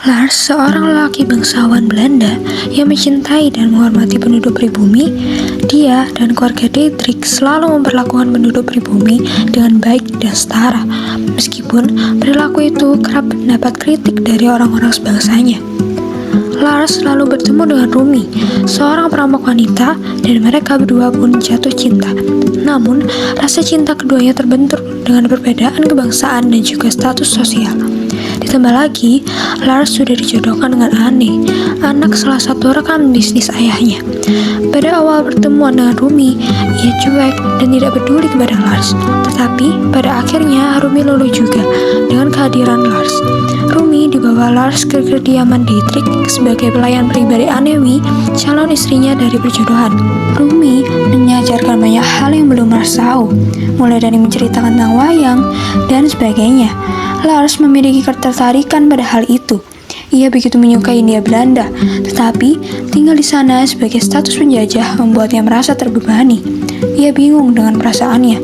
Lars, seorang lelaki bangsawan Belanda yang mencintai dan menghormati penduduk pribumi, dia dan keluarga Dietrich selalu memperlakukan penduduk pribumi dengan baik dan setara, meskipun perilaku itu kerap mendapat kritik dari orang-orang sebangsanya. Lars lalu bertemu dengan Rumi, seorang perampok wanita, dan mereka berdua pun jatuh cinta. Namun, rasa cinta keduanya terbentur dengan perbedaan kebangsaan dan juga status sosial. Ditambah lagi, Lars sudah dijodohkan dengan Anne, anak salah satu rekan bisnis ayahnya. Pada awal pertemuan dengan Rumi, ia cuek dan tidak peduli kepada Lars. Tetapi pada akhirnya Rumi luluh juga dengan kehadiran Lars. Rumi dibawa Lars ke kediaman Dietrich sebagai pelayan pribadi Anemi, calon istrinya dari perjodohan. Rumi mengajarkan banyak hal yang belum Lars tahu, mulai dari menceritakan tentang wayang dan sebagainya. Lars memiliki ketertarikan pada hal itu. Ia begitu menyukai Hindia Belanda, tetapi tinggal di sana sebagai status penjajah membuatnya merasa terbebani. Ia bingung dengan perasaannya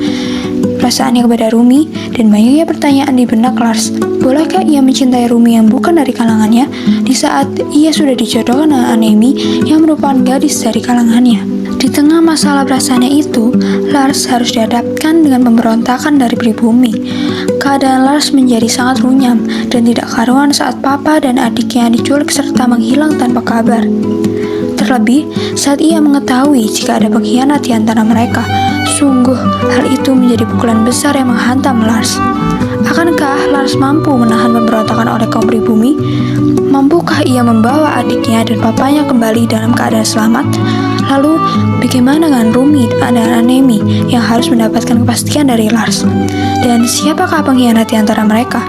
kepada Rumi, dan banyaknya pertanyaan di benak Lars. Bolehkah ia mencintai Rumi yang bukan dari kalangannya, di saat ia sudah dijodohkan dengan Anemi yang merupakan gadis dari kalangannya? Di tengah masalah perasaannya itu, Lars harus dihadapkan dengan pemberontakan dari pribumi. Keadaan Lars menjadi sangat runyam dan tidak karuan saat papa dan adiknya diculik serta menghilang tanpa kabar. Terlebih saat ia mengetahui jika ada pengkhianat di antara mereka. Sungguh, hal itu menjadi pukulan besar yang menghantam Lars. Akankah Lars mampu menahan pemberontakan oleh kaum pribumi? Mampukah ia membawa adiknya dan papanya kembali dalam keadaan selamat? Lalu, bagaimana dengan Rumi dan Anemi yang harus mendapatkan kepastian dari Lars? Dan siapakah pengkhianat di antara mereka?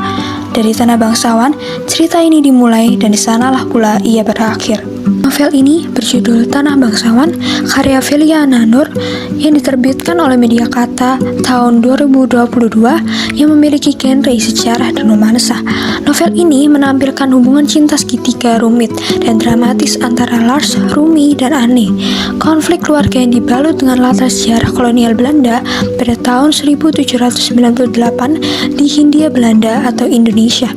Dari tanah bangsawan, cerita ini dimulai dan di sanalah pula ia berakhir. Novel ini berjudul Tanah Bangsawan, karya Veliana Nur, yang diterbitkan oleh Media Kata tahun 2022 yang memiliki genre sejarah dan romansa. Novel ini menampilkan hubungan cinta segitiga rumit dan dramatis antara Lars, Rumi, dan Anne. Konflik keluarga yang dibalut dengan latar sejarah kolonial Belanda pada tahun 1798 di Hindia Belanda atau Indonesia.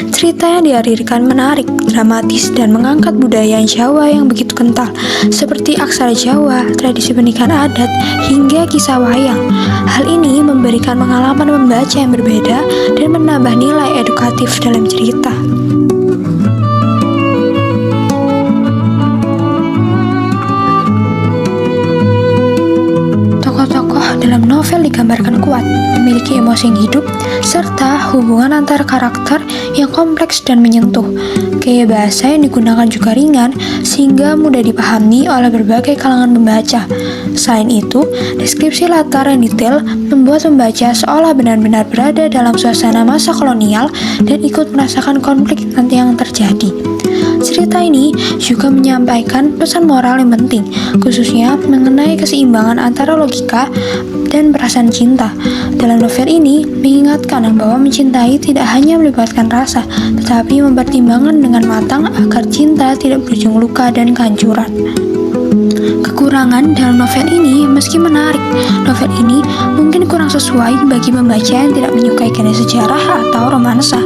Cerita yang dihadirkan menarik, dramatis, dan mengangkat budaya Jawa yang begitu kental, seperti aksara Jawa, tradisi pernikahan adat, hingga kisah wayang. Hal ini memberikan pengalaman membaca yang berbeda dan menambah nilai edukatif dalam cerita. Tokoh-tokoh dalam novel digambarkan kuat, memiliki emosi yang hidup, serta hubungan antar karakter yang kompleks dan menyentuh. Gaya bahasa yang digunakan juga ringan, sehingga mudah dipahami oleh berbagai kalangan pembaca. Selain itu, deskripsi latar yang detail membuat pembaca seolah benar-benar berada dalam suasana masa kolonial dan ikut merasakan konflik nanti yang terjadi. Cerita ini juga menyampaikan pesan moral yang penting, khususnya mengenai keseimbangan antara logika dan perasaan cinta. Dalam novel ini mengingatkan bahwa mencintai tidak hanya melibatkan rasa, tetapi mempertimbangkan dengan matang agar cinta tidak berujung luka dan kehancuran. Kekurangan dalam novel ini, meski menarik, novel ini mungkin kurang sesuai bagi pembaca yang tidak menyukai genre sejarah atau romansa.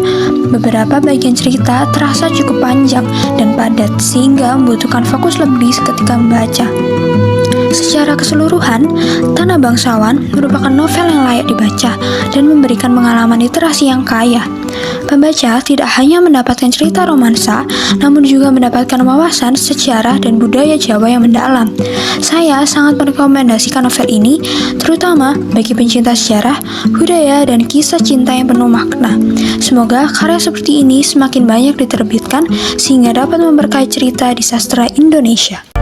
Beberapa bagian cerita terasa cukup panjang dan padat, sehingga membutuhkan fokus lebih ketika membaca. Secara keseluruhan, Tanah Bangsawan merupakan novel yang layak dibaca dan memberikan pengalaman literasi yang kaya. Pembaca tidak hanya mendapatkan cerita romansa, namun juga mendapatkan wawasan sejarah dan budaya Jawa yang mendalam. Saya sangat merekomendasikan novel ini, terutama bagi pencinta sejarah, budaya, dan kisah cinta yang penuh makna. Semoga karya seperti ini semakin banyak diterbitkan, sehingga dapat memberkahi cerita di sastra Indonesia.